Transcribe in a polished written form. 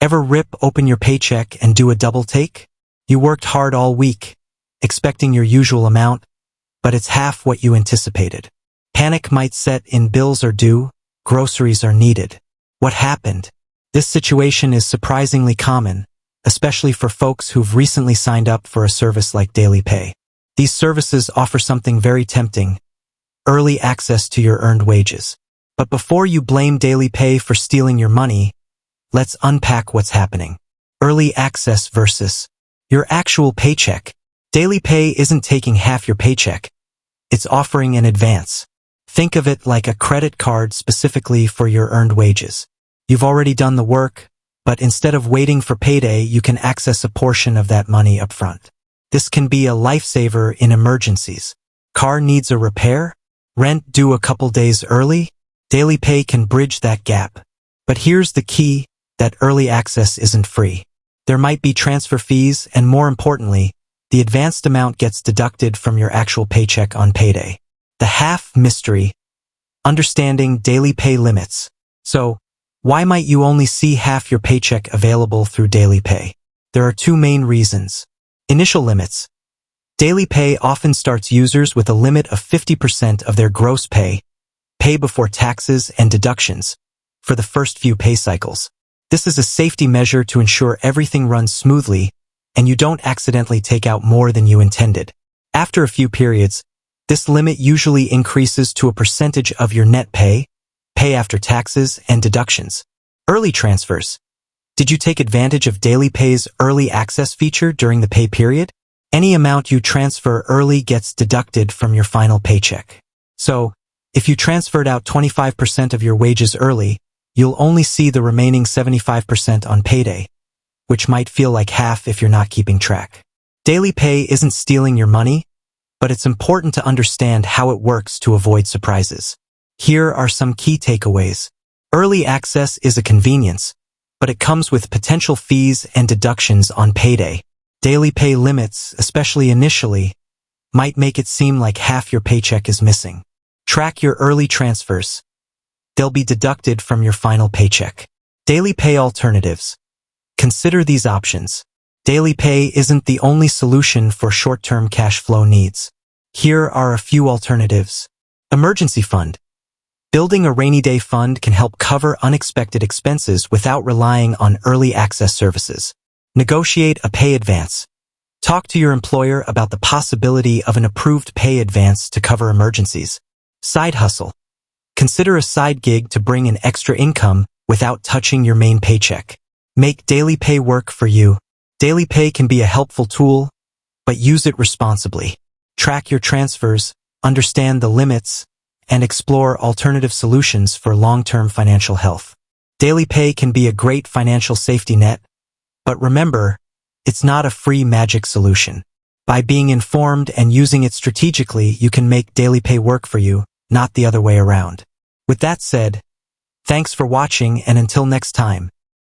Ever rip open your paycheck and do a double take? You worked hard all week, expecting your usual amount, but it's half what you anticipated. Panic might set in, bills are due, groceries are needed. What happened? This situation is surprisingly common, especially for folks who've recently signed up for a service like DailyPay. These services offer something very tempting: early access to your earned wages. But before you blame DailyPay for stealing your money, let's unpack what's happening. Early access versus your actual paycheck. DailyPay isn't taking half your paycheck. It's offering an advance. Think of it like a credit card specifically for your earned wages. You've already done the work, but instead of waiting for payday, you can access a portion of that money upfront. This can be a lifesaver in emergencies. Car needs a repair? Rent due a couple days early? DailyPay can bridge that gap. But here's the key: that early access isn't free. There might be transfer fees, and more importantly, the advanced amount gets deducted from your actual paycheck on payday. The half mystery: understanding DailyPay limits. So, why might you only see half your paycheck available through DailyPay? There are two main reasons. Initial limits. DailyPay often starts users with a limit of 50% of their gross pay before taxes and deductions, for the first few pay cycles. This is a safety measure to ensure everything runs smoothly and you don't accidentally take out more than you intended. After a few periods, this limit usually increases to a percentage of your net pay after taxes and deductions. Early transfers. Did you take advantage of DailyPay's early access feature during the pay period? Any amount you transfer early gets deducted from your final paycheck. So, if you transferred out 25% of your wages early, you'll only see the remaining 75% on payday, which might feel like half if you're not keeping track. DailyPay isn't stealing your money, but it's important to understand how it works to avoid surprises. Here are some key takeaways. Early access is a convenience, but it comes with potential fees and deductions on payday. DailyPay limits, especially initially, might make it seem like half your paycheck is missing. Track your early transfers. They'll be deducted from your final paycheck. DailyPay alternatives. Consider these options. DailyPay isn't the only solution for short-term cash flow needs. Here are a few alternatives. Emergency fund. Building a rainy day fund can help cover unexpected expenses without relying on early access services. Negotiate a pay advance. Talk to your employer about the possibility of an approved pay advance to cover emergencies. Side hustle. Consider a side gig to bring in extra income without touching your main paycheck. Make DailyPay work for you. DailyPay can be a helpful tool, but use it responsibly. Track your transfers, understand the limits, and explore alternative solutions for long-term financial health. DailyPay can be a great financial safety net, but remember, it's not a free magic solution. By being informed and using it strategically, you can make DailyPay work for you, not the other way around. With that said, thanks for watching, and until next time.